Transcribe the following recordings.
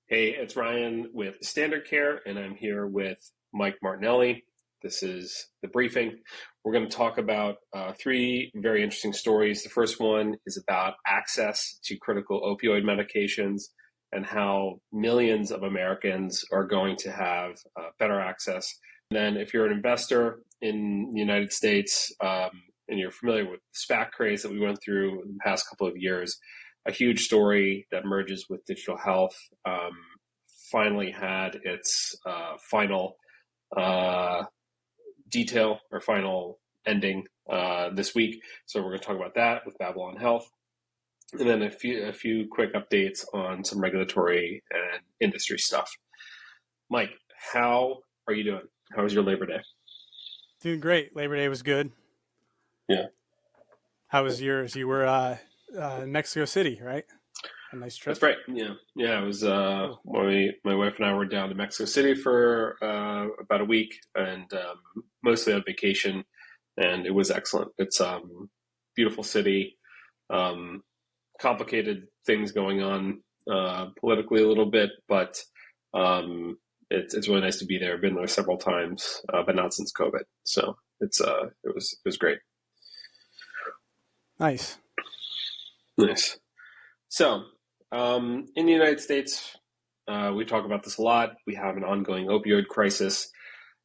Hey, it's Ryan with Standard Care, and I'm here with Mike Martinelli. This is the briefing. We're going to talk about three very interesting stories. The first one is about access to critical opioid medications and how millions of Americans are going to have better access. And then if you're an investor in the United States and you're familiar with the SPAC craze that we went through in the past couple of years, a huge story that merges with digital health finally had its final detail or final ending this week. So we're going to talk about that with Babylon Health, and then a few quick updates on some regulatory and industry stuff. Mike, how are you doing? How was your Labor Day? Doing great. Labor Day was good. Yeah. How was yours? You were in Mexico City, right? A nice trip. That's right. Yeah. It was cool. My wife and I were down to Mexico City for about a week, and mostly on vacation, and it was excellent. It's beautiful city, complicated things going on politically a little bit, but it's really nice to be there. I've been there several times, but not since COVID. So it was great. Nice. So in the United States, we talk about this a lot. We have an ongoing opioid crisis.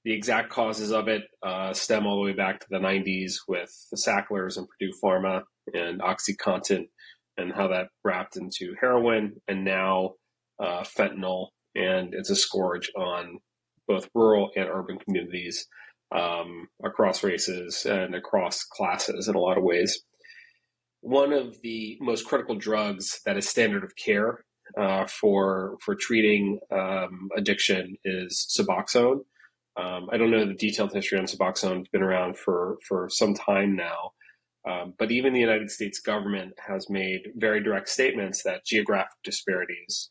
The exact causes of it stem all the way back to the 90s with the Sacklers and Purdue Pharma and OxyContin, and how that wrapped into heroin, and now fentanyl. And it's a scourge on both rural and urban communities across races and across classes in a lot of ways. One of the most critical drugs that is standard of care for treating addiction is SUBOXONE. I don't know the detailed history on SUBOXONE. It's been around for some time now. But even the United States government has made very direct statements that geographic disparities,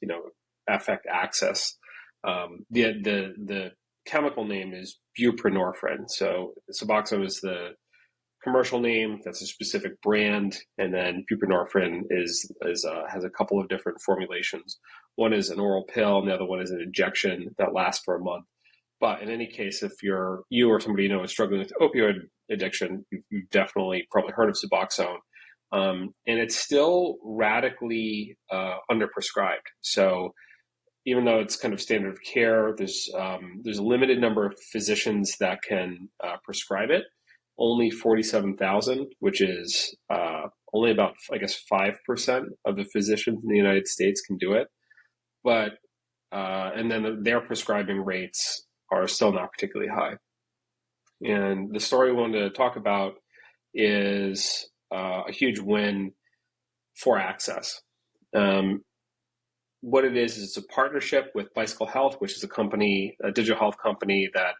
affect access. The chemical name is buprenorphine. So SUBOXONE is the commercial name. That's a specific brand, and then buprenorphine has a couple of different formulations. One is an oral pill, and the other one is an injection that lasts for a month. But in any case, if you or somebody you know is struggling with opioid addiction, you've definitely probably heard of SUBOXONE, and it's still radically underprescribed. So even though it's kind of standard of care, there's a limited number of physicians that can prescribe it. Only 47,000, which is only about, 5% of the physicians in the United States can do it. But and then their prescribing rates are still not particularly high. And the story we wanted to talk about is a huge win for access. What it is it's a partnership with Bicycle Health, which is a digital health company that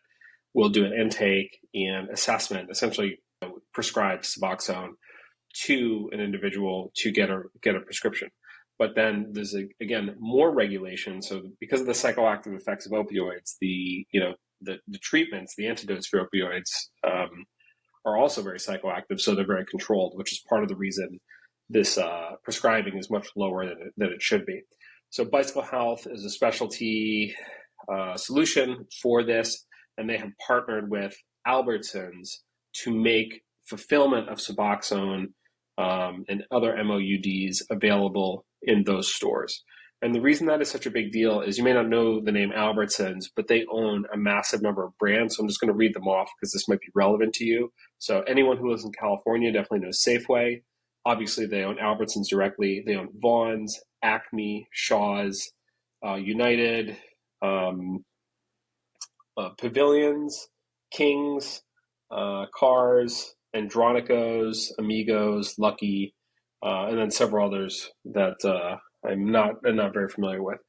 will do an intake and assessment, essentially prescribe SUBOXONE to an individual to get a prescription. But then there's again more regulation. So because of the psychoactive effects of opioids, the treatments, the antidotes for opioids are also very psychoactive. So they're very controlled, which is part of the reason this prescribing is much lower than it should be. So Bicycle Health is a specialty solution for this, and they have partnered with Albertsons to make fulfillment of SUBOXONE and other MOUDs available in those stores. And the reason that is such a big deal is you may not know the name Albertsons, but they own a massive number of brands. So I'm just going to read them off because this might be relevant to you. So anyone who lives in California definitely knows Safeway. Obviously, they own Albertsons directly. They own Vons, Acme, Shaw's, United, Pavilions, Kings, Cars, Andronicos, Amigos, Lucky, and then several others that I'm not very familiar with.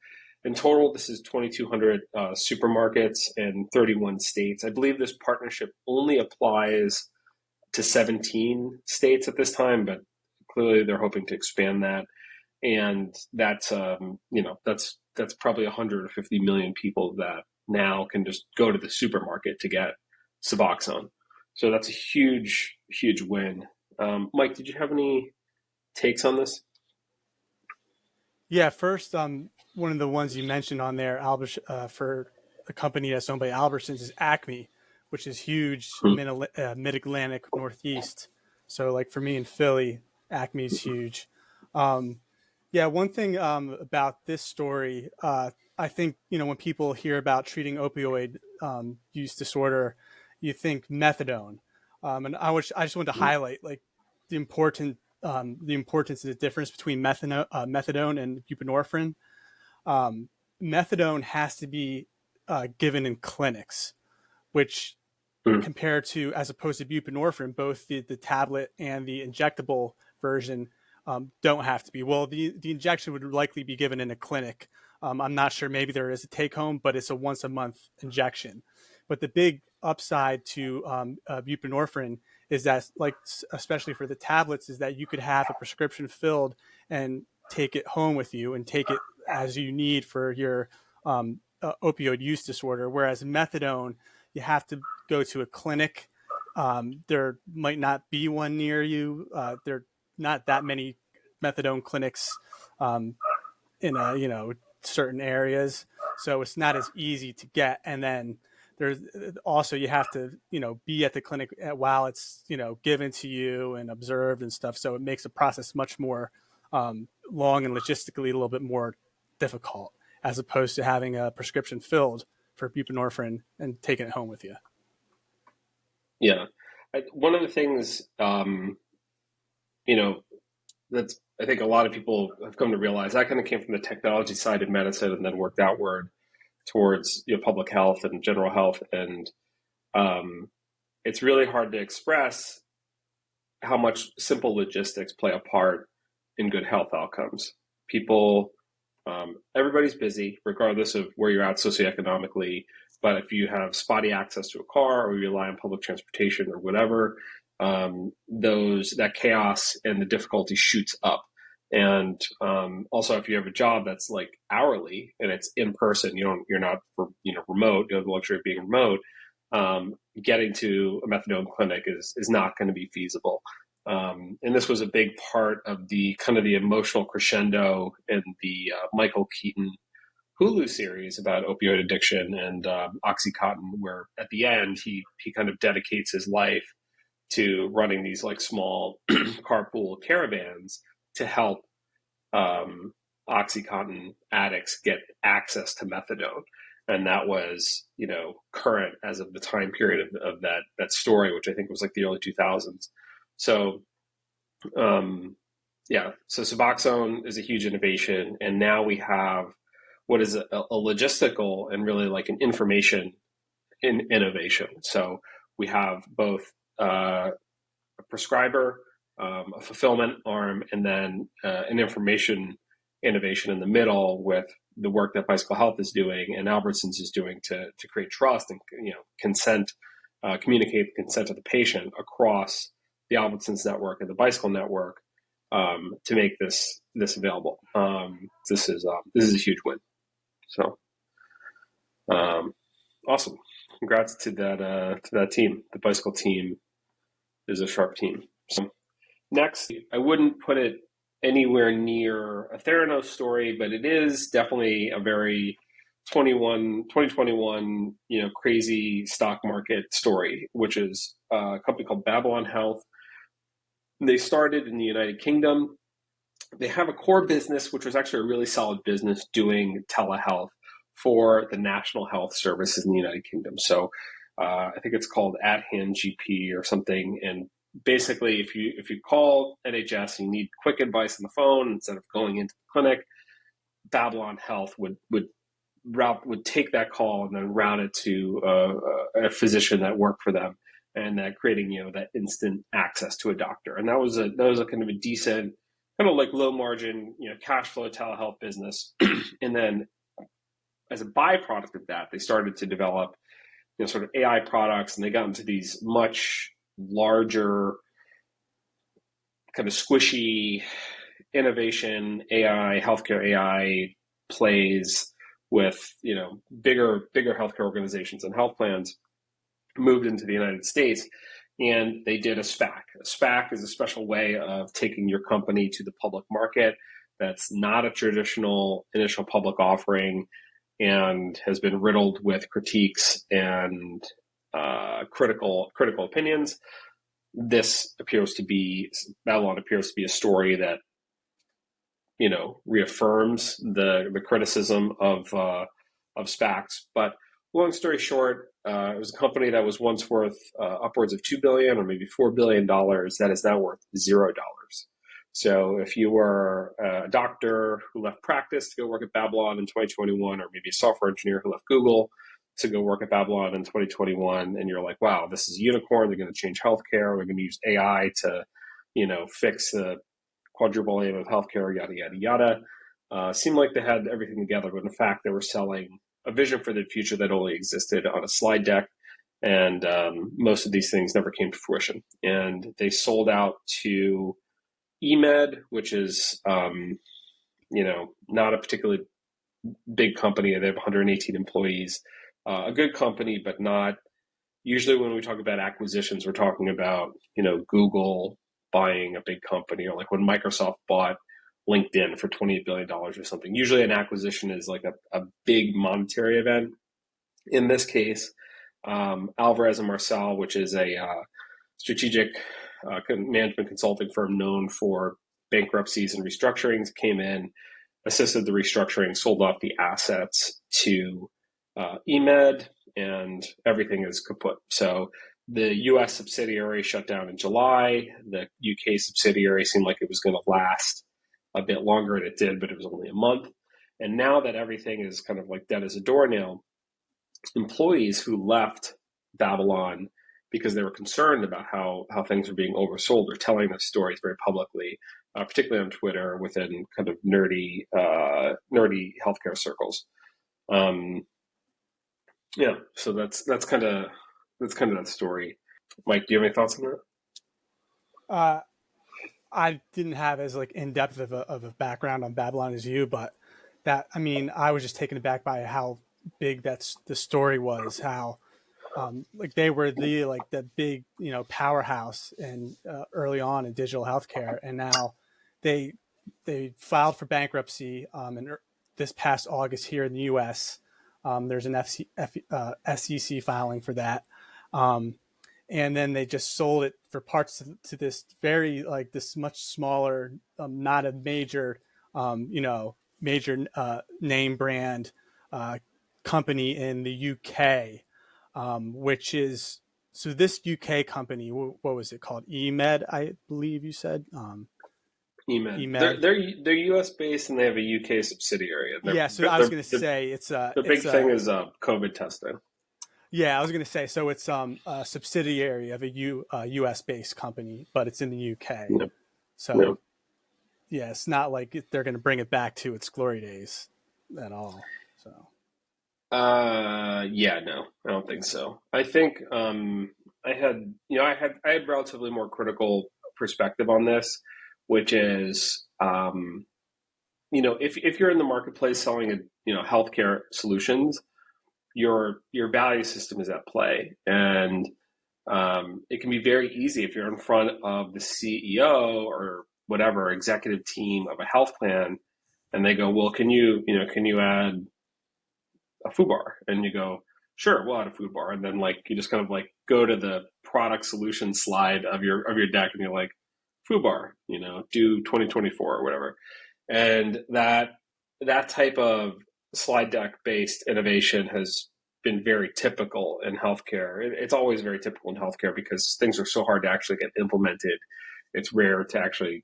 In total, this is 2,200 supermarkets in 31 states. I believe this partnership only applies to 17 states at this time, but clearly they're hoping to expand that. And that's probably 150 million people that now can just go to the supermarket to get SUBOXONE. So that's a huge, huge win. Mike, did you have any takes on this? Yeah, first, one of the ones you mentioned on there, for a company that's owned by Albertsons, is Acme, which is huge, Hmm. Mid Atlantic Northeast. So, like for me in Philly, Acme's huge. Um, yeah, one thing about this story, I think when people hear about treating opioid use disorder, you think methadone, and I just wanted to highlight like the importance of the difference between methadone and buprenorphine. Methadone has to be given in clinics, which Hmm. compared to as opposed to buprenorphine, both the tablet and the injectable version don't have to be. Well, the injection would likely be given in a clinic. I'm not sure. Maybe there is a take home, but it's a once a month injection. But the big upside to buprenorphine is that, like, especially for the tablets, is that you could have a prescription filled and take it home with you and take it as you need for your opioid use disorder. Whereas methadone, you have to go to a clinic. There might not be one near you. There are not that many methadone clinics in certain areas, so it's not as easy to get. And then there's also, you have to be at the clinic while it's given to you and observed and stuff. So it makes the process much more long and logistically a little bit more difficult, as opposed to having a prescription filled for buprenorphine and taking it home with you. Yeah. One of the things, you know, that's I think a lot of people have come to realize, I kind of came from the technology side of medicine and then worked outward towards public health and general health, and um, it's really hard to express how much simple logistics play a part in good health outcomes. People, everybody's busy, regardless of where you're at socioeconomically. But if you have spotty access to a car, or you rely on public transportation or whatever, those that chaos and the difficulty shoots up. And also, if you have a job that's like hourly and it's in person, you're not remote. You have the luxury of being remote. Getting to a methadone clinic is not going to be feasible. And this was a big part of the kind of the emotional crescendo in the Michael Keaton Hulu series about opioid addiction and OxyContin, where at the end he kind of dedicates his life to running these like small carpool caravans to help um, OxyContin addicts get access to methadone. And that was, current as of the time period of that story, which I think was like the early 2000s. So, yeah, so Suboxone is a huge innovation, and now we have what is a logistical and really like an information innovation. So we have both a prescriber, a fulfillment arm, and then an information innovation in the middle with the work that Bicycle Health is doing and Albertsons is doing to create trust and consent, communicate the consent of the patient across the Albertsons network and the Bicycle network to make this available. This is a huge win. So um, awesome! Congrats to that team. The Bicycle team is a sharp team. So next, I wouldn't put it anywhere near a Theranos story, but it is definitely a very 2021, crazy stock market story, which is a company called Babylon Health. They started in the United Kingdom. They have a core business, which was actually a really solid business doing telehealth for the National Health Services in the United Kingdom. So I think it's called At Hand GP or something. And basically, if you call NHS and you need quick advice on the phone instead of going into the clinic, Babylon Health would take that call and then route it to a physician that worked for them, and that creating that instant access to a doctor. And that was a kind of a decent, kind of like low margin cash flow telehealth business. And then as a byproduct of that, they started to develop sort of AI products, and they got into these much larger kind of squishy innovation AI, healthcare AI plays with bigger healthcare organizations and health plans, moved into the United States, and they did a SPAC. A SPAC is a special way of taking your company to the public market. that's not a traditional initial public offering and has been riddled with critiques and critical opinions. Babylon appears to be a story that reaffirms the criticism of SPACs. But long story short, it was a company that was once worth upwards of $2 billion or maybe $4 billion that is now worth $0. So if you were a doctor who left practice to go work at Babylon in 2021, or maybe a software engineer who left Google to go work at Babylon in 2021, and you're like, wow, this is a unicorn, they're going to change healthcare, they're going to use AI to, fix the quadruple aim of healthcare, yada, yada, yada. Seemed like they had everything together, but in fact, they were selling a vision for the future that only existed on a slide deck. And most of these things never came to fruition. And they sold out to eMed, which is, not a particularly big company. They have 118 employees. A good company, but not. Usually when we talk about acquisitions, we're talking about, Google buying a big company, or like when Microsoft bought LinkedIn for $28 billion or something. Usually an acquisition is like a big monetary event. In this case, Alvarez and Marsal, which is a strategic management consulting firm known for bankruptcies and restructurings, came in, assisted the restructuring, sold off the assets to eMed, and everything is kaput. So the US subsidiary shut down in July. The UK subsidiary seemed like it was going to last a bit longer, and it did, but it was only a month. And now that everything is kind of like dead as a doornail, employees who left Babylon because they were concerned about how things were being oversold are telling their stories very publicly, particularly on Twitter within kind of nerdy healthcare circles. So that's kind of that story. Mike, do you have any thoughts on that? I didn't have as like in depth of a background on Babylon as you, but I was just taken aback by how big the story was. How they were the big powerhouse and early on in digital healthcare, and now they filed for bankruptcy. And this past August here in the U.S., there's an SEC filing for that. And then they just sold it for parts to this very this much smaller, not a major, major name brand company in the UK, which is, so this UK company, what was it called? eMed, I believe you said. eMed. They're US based and they have a UK subsidiary. So I was going to say the big thing is COVID testing. Yeah, I was going to say, so it's a subsidiary of a US based company, but it's in the UK. Yep. So yep. Yeah, it's not like they're going to bring it back to its glory days at all. So. No, I don't think so. I think I had relatively more critical perspective on this, which is if you're in the marketplace selling healthcare solutions, your value system is at play, and it can be very easy if you're in front of the CEO or whatever executive team of a health plan, and they go, well, can you add a food bar? And you go, sure, we'll add a food bar. And then you just kind of go to the product solution slide of your deck, and you're like, food bar, do 2024 or whatever. And that type of slide deck based innovation has been very typical in healthcare. It's always very typical in healthcare because things are so hard to actually get implemented. It's rare to actually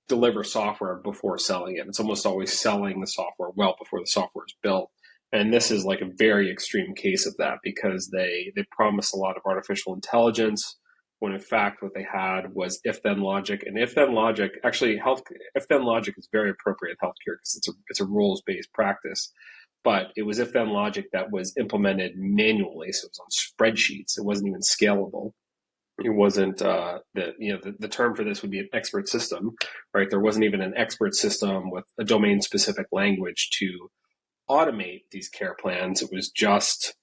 deliver software before selling it. It's almost always selling the software well before the software is built. And this is like a very extreme case of that, because they promise a lot of artificial intelligence when in fact what they had was if-then logic. And if-then logic, actually if-then logic is very appropriate in healthcare because it's a rules-based practice. But it was if-then logic that was implemented manually, so it was on spreadsheets. It wasn't even scalable. It wasn't the term for this would be an expert system, right? There wasn't even an expert system with a domain-specific language to automate these care plans. It was just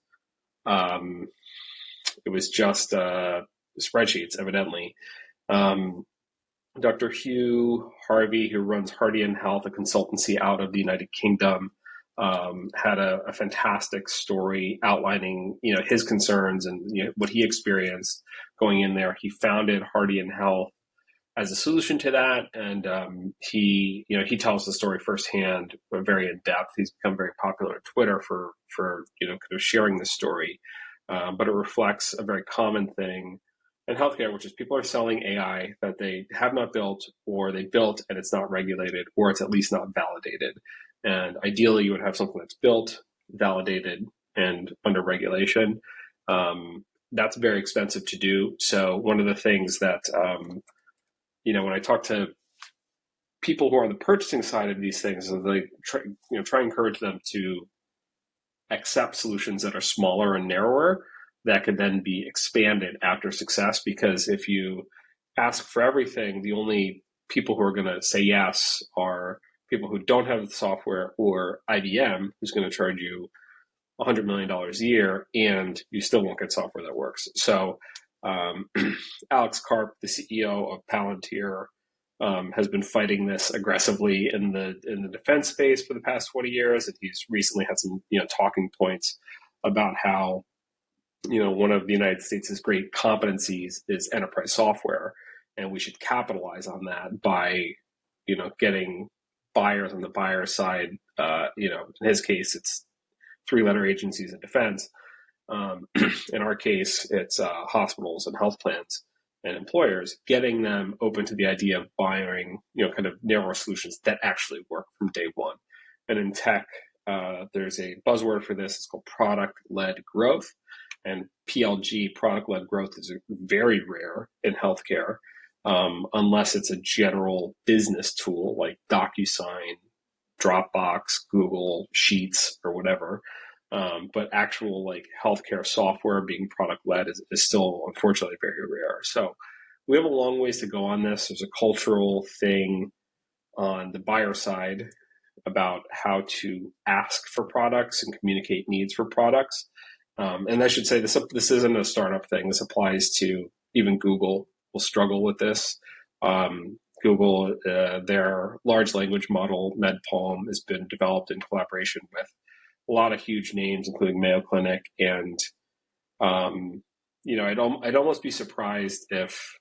spreadsheets, evidently. Dr. Hugh Harvey, who runs Hardy and Health, a consultancy out of the United Kingdom, had a fantastic story outlining, his concerns and what he experienced going in there. He founded Hardy and Health as a solution to that, and he tells the story firsthand, but very in depth. He's become very popular on Twitter for kind of sharing the story, but it reflects a very common thing in healthcare, which is people are selling AI that they have not built, or they built and it's not regulated, or it's at least not validated. And ideally, you would have something that's built, validated, and under regulation. That's very expensive to do. So one of the things that when I talk to people who are on the purchasing side of these things, they try and encourage them to accept solutions that are smaller and narrower that could then be expanded after success. Because if you ask for everything, the only people who are going to say yes are people who don't have the software, or IBM, who's going to charge you $100 million a year, and you still won't get software that works. So Alex Karp, the CEO of Palantir, has been fighting this aggressively in the defense space for the past 20 years, and he's recently had some talking points about how one of the United States' great competencies is enterprise software, and we should capitalize on that by getting buyers on the buyer side. In his case, it's three-letter agencies in defense. In our case, it's hospitals and health plans and employers, getting them open to the idea of buying, kind of narrow solutions that actually work from day one. And in tech, there's a buzzword for this. It's called product-led growth. And PLG, product-led growth, is very rare in healthcare, unless it's a general business tool like DocuSign, Dropbox, Google Sheets, or whatever. But actual healthcare software being product led is still unfortunately very rare. So we have a long ways to go on this. There's a cultural thing on the buyer side about how to ask for products and communicate needs for products. And I should say this isn't a startup thing. This applies to even Google will struggle with this. Google, their large language model, MedPalm, has been developed in collaboration with a lot of huge names, including Mayo Clinic. And, I'd almost be surprised if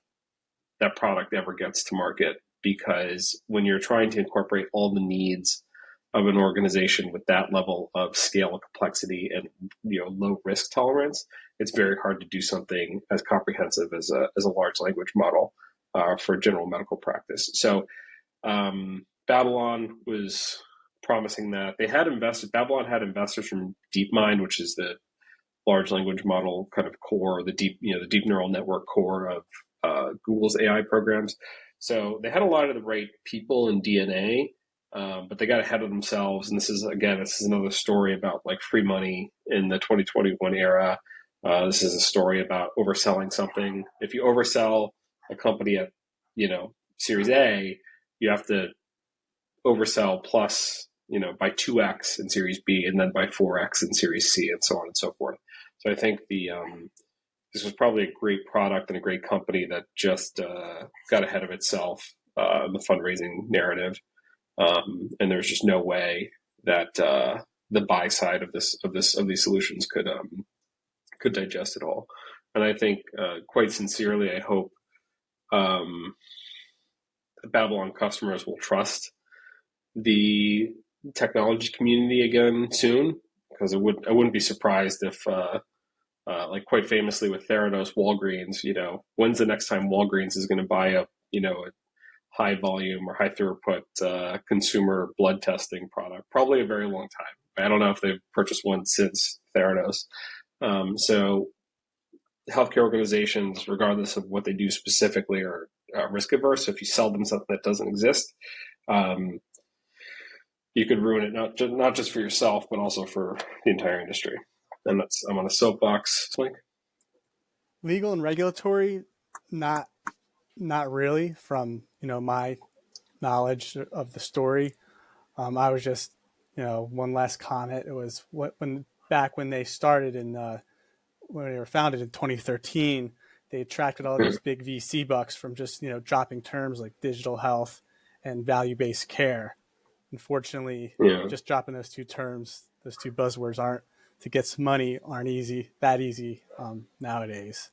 that product ever gets to market, because when you're trying to incorporate all the needs of an organization with that level of scale and complexity and low risk tolerance, it's very hard to do something as comprehensive as a large language model for general medical practice. So Babylon was promising that. They had investors. Babylon had investors from DeepMind, which is the large language model kind of core, the deep neural network core of Google's AI programs. So they had a lot of the right people in DNA, but they got ahead of themselves. And this is another story about free money in the 2021 era. This is a story about overselling something. If you oversell a company at Series A, you have to oversell plus by 2x in Series B, and then by 4x in Series C, and so on and so forth. So I think this was probably a great product and a great company that just got ahead of itself in the fundraising narrative, and there's just no way that the buy side of these solutions could digest it all. And I think, quite sincerely, I hope the Babylon customers will trust the technology community again soon, because I wouldn't be surprised if quite famously with Theranos, Walgreens, when's the next time Walgreens is going to buy a high volume or high throughput consumer blood testing product? Probably a very long time. I don't know if they've purchased one since Theranos. So healthcare organizations, regardless of what they do specifically, are risk averse. So if you sell them something that doesn't exist, you could ruin it not just for yourself, but also for the entire industry. And I'm on a soapbox. Legal and regulatory, not really, from my knowledge of the story. I was just one last comment. It was when they started when they were founded in 2013. they attracted all these big VC bucks from just, dropping terms like digital health and value-based care. Unfortunately, Yeah. just dropping those two terms, those two buzzwords to get some money aren't that easy nowadays.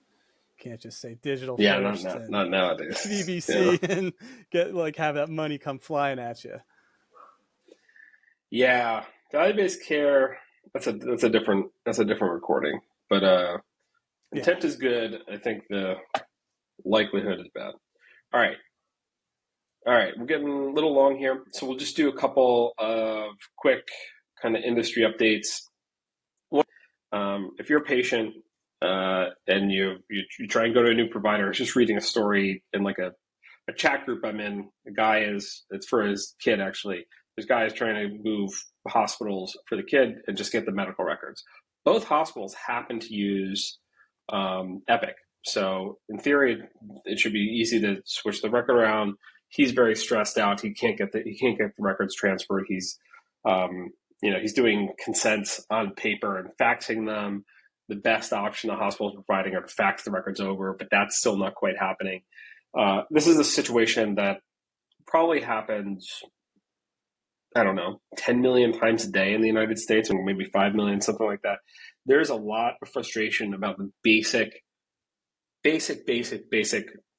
Can't just say digital Yeah, first and not nowadays. VBC and have that money come flying at you. Yeah, value-based care. That's a different recording. But intent is good. I think the likelihood is bad. All right. We're getting a little long here, so we'll just do a couple of quick kind of industry updates. If you're a patient and you try and go to a new provider, I was just reading a story in like a chat group I'm in. It's for his kid actually. This guy is trying to move hospitals for the kid and just get the medical records. Both hospitals happen to use Epic. So in theory, it should be easy to switch the record around. He's very stressed out. He can't get the records transferred. He's he's doing consents on paper and faxing them. The best option the hospital is providing are to fax the records over, but that's still not quite happening. This is a situation that probably happens, I don't know, 10 million times a day in the United States, or maybe 5 million, something like that. There's a lot of frustration about the basic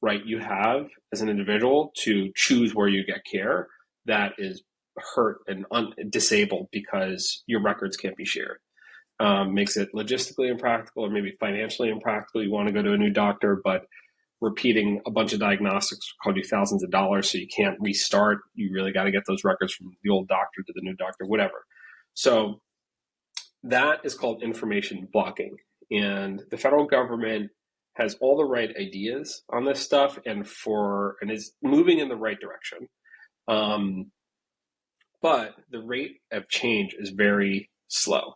right you have as an individual to choose where you get care that is hurt and disabled because your records can't be shared. Makes it logistically impractical or maybe financially impractical. You want to go to a new doctor, but repeating a bunch of diagnostics will cost you thousands of dollars, so you can't restart. You really got to get those records from the old doctor to the new doctor, whatever. So that is called information blocking. And the federal government has all the right ideas on this stuff and is moving in the right direction. But the rate of change is very slow.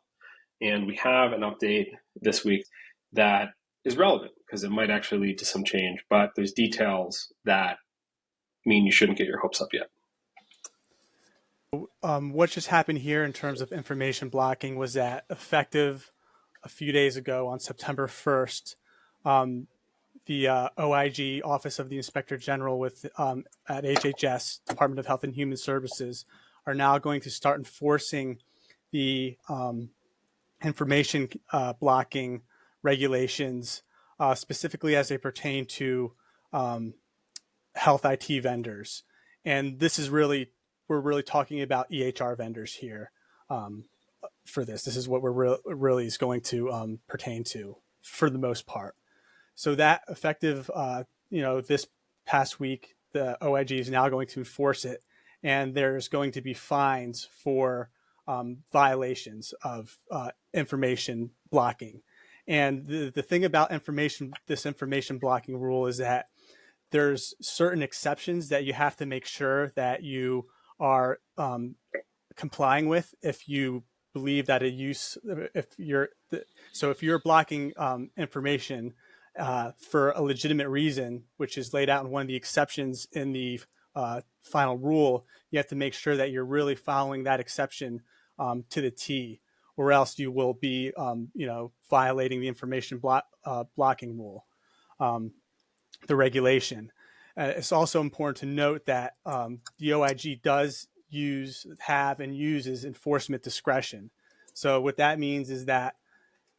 And we have an update this week that is relevant because it might actually lead to some change, but there's details that mean you shouldn't get your hopes up yet. What just happened here in terms of information blocking was that effective a few days ago on September 1st, the OIG, Office of the Inspector General at HHS, Department of Health and Human Services, are now going to start enforcing the information blocking regulations, specifically as they pertain to health IT vendors. And this is we're really talking about EHR vendors here for this. This is what we're really is going to pertain to for the most part. So that effective, this past week, the OIG is now going to enforce it, and there's going to be fines for violations of information blocking. And the thing about this information blocking rule is that there's certain exceptions that you have to make sure that you are complying with if you believe that if you're blocking information for a legitimate reason, which is laid out in one of the exceptions in the final rule, you have to make sure that you're really following that exception to the T, or else you will be, violating the information blocking rule, the regulation. It's also important to note that the OIG does uses enforcement discretion. So what that means is that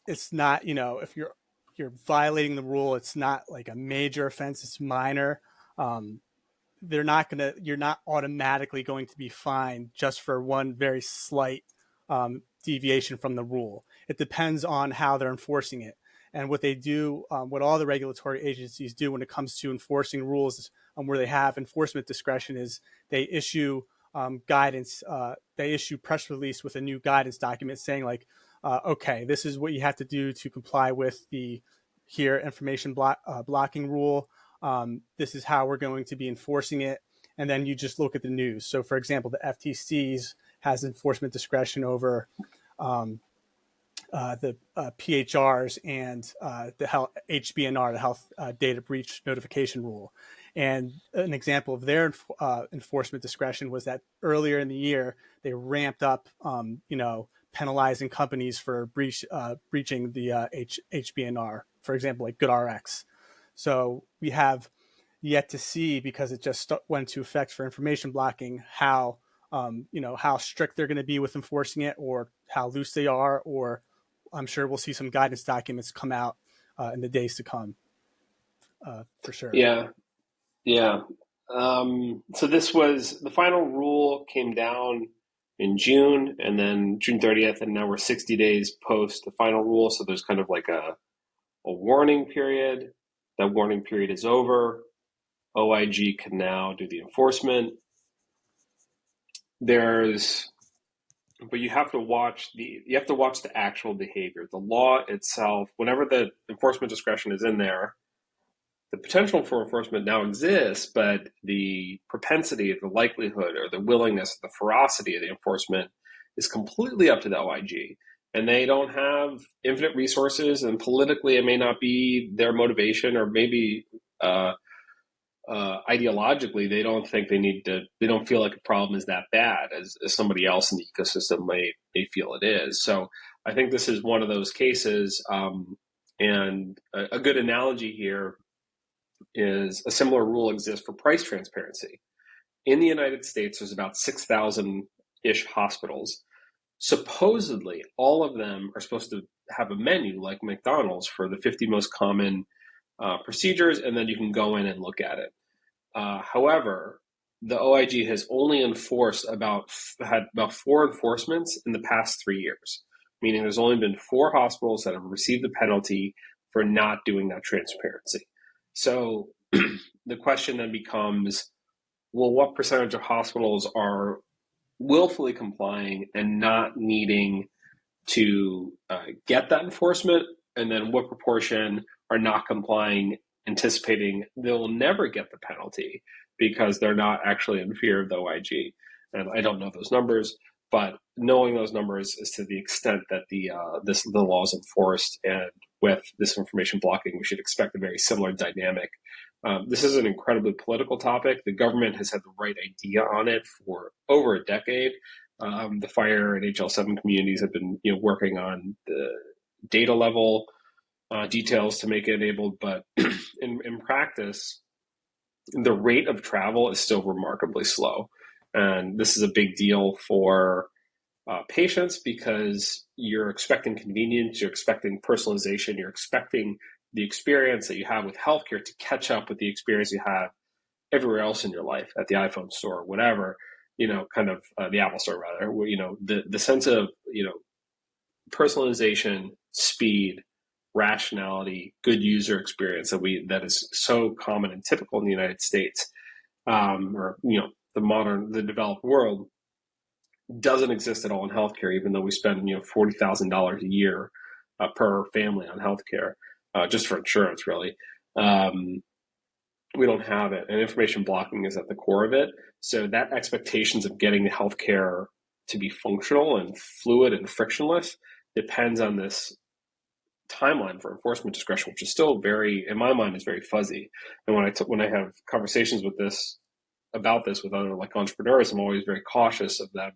it's not, if you're violating the rule, it's not like a major offense, it's minor. You're not automatically going to be fined just for one very slight deviation from the rule. It depends on how they're enforcing it. And what they do, what all the regulatory agencies do when it comes to enforcing rules where they have enforcement discretion is they issue guidance. They issue press release with a new guidance document saying like, okay, this is what you have to do to comply with the information blocking rule. This is how we're going to be enforcing it. And then you just look at the news. So for example, the FTC has enforcement discretion over the PHRs and the health HBNR, the Health Data Breach Notification Rule. And an example of their enforcement discretion was that earlier in the year, they ramped up, penalizing companies for breaching the HBNR, for example, like GoodRx. So we have yet to see, because it just went into effect for information blocking, how how strict they're going to be with enforcing it, or how loose they are, or I'm sure we'll see some guidance documents come out in the days to come, for sure. Yeah, yeah. So this was the final rule came down in June, and then June 30th, and now we're 60 days post the final rule. So there's kind of like a warning period. That warning period is over. OIG can now do the enforcement. But you have to watch the actual behavior. The law itself, whenever the enforcement discretion is in there, the potential for enforcement now exists, but the propensity, the likelihood, or the willingness, the ferocity of the enforcement is completely up to the OIG. And they don't have infinite resources, and politically it may not be their motivation, or maybe ideologically they don't think they don't feel like a problem is that bad as somebody else in the ecosystem may feel it is. So I think this is one of those cases, and a good analogy here is a similar rule exists for price transparency. In the United States, there's about 6,000-ish hospitals. Supposedly, all of them are supposed to have a menu like McDonald's for the 50 most common procedures, and then you can go in and look at it. However, the OIG has only had about 4 enforcements in the past 3 years, meaning there's only been 4 hospitals that have received the penalty for not doing that transparency. So the question then becomes, well, what percentage of hospitals are willfully complying and not needing to get that enforcement? And then what proportion are not complying, anticipating they'll never get the penalty because they're not actually in fear of the OIG? And I don't know those numbers, but knowing those numbers is to the extent that the law is enforced, and with this information blocking, we should expect a very similar dynamic. This is an incredibly political topic. The government has had the right idea on it for over a decade. The FHIR and HL7 communities have been working on the data level details to make it enabled, but in practice, the rate of travel is still remarkably slow. And this is a big deal for patients, because you're expecting convenience, you're expecting personalization, you're expecting the experience that you have with healthcare to catch up with the experience you have everywhere else in your life, at the iPhone store, or whatever, the Apple store rather, where, the sense of, personalization, speed, rationality, good user experience that is so common and typical in the United States, or the developed world, doesn't exist at all in healthcare, even though we spend $40,000 a year per family on healthcare, just for insurance, really. We don't have it, and information blocking is at the core of it. So that expectations of getting the healthcare to be functional and fluid and frictionless depends on this timeline for enforcement discretion, which is still very, in my mind, is very fuzzy. And when I have conversations about this with other entrepreneurs, I'm always very cautious of them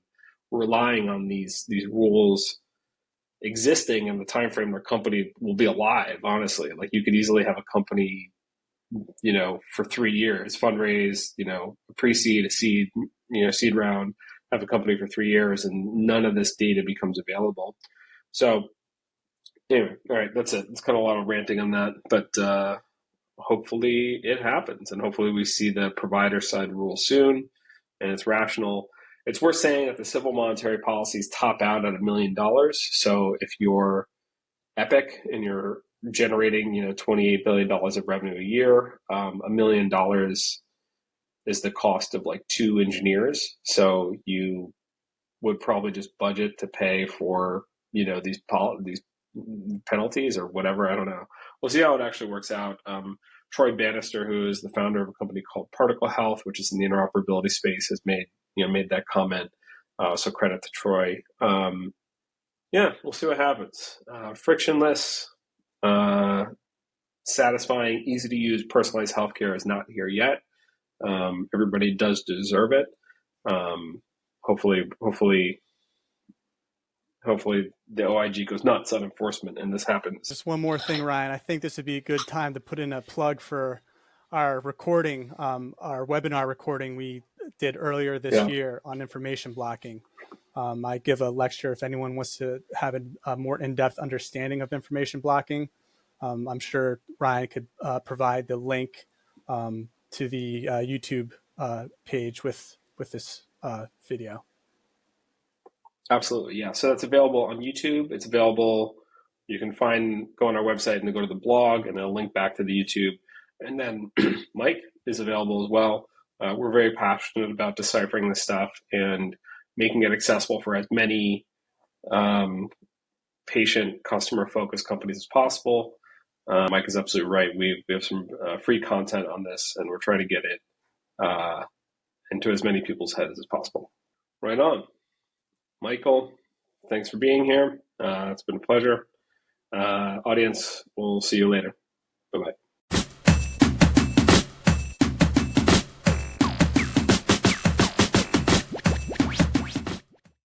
relying on these rules existing in the time frame their company will be alive. Honestly, you could easily have a company, for 3 years, fundraise, a pre-seed, a seed, seed round, have a company for 3 years, and none of this data becomes available. So anyway, all right, that's it. It's kind of a lot of ranting on that, but hopefully it happens, and hopefully we see the provider side rule soon, and it's rational. It's worth saying that the civil monetary policies top out at $1 million. So if you're Epic and you're generating, $28 billion of revenue a year, $1 million is the cost of 2 engineers. So you would probably just budget to pay for, these penalties or whatever. I don't know. We'll see how it actually works out. Troy Bannister, who is the founder of a company called Particle Health, which is in the interoperability space, has made that comment. So credit to Troy. We'll see what happens. Frictionless, satisfying, easy to use, personalized healthcare is not here yet. Everybody does deserve it. Hopefully hopefully the OIG goes nuts on enforcement and this happens. Just one more thing, Ryan. I think this would be a good time to put in a plug for our recording, our webinar recording we did earlier this year on information blocking. I give a lecture if anyone wants to have a more in-depth understanding of information blocking. I'm sure Ryan could provide the link to the YouTube page with this video. Absolutely, yeah. So that's available on YouTube. It's available. You can go on our website and go to the blog, and it'll link back to the YouTube. And then Mike is available as well. We're very passionate about deciphering this stuff and making it accessible for as many patient, customer-focused companies as possible. Mike is absolutely right. We have some free content on this, and we're trying to get it into as many people's heads as possible. Right on. Michael, thanks for being here. It's been a pleasure. Audience, we'll see you later. Bye-bye.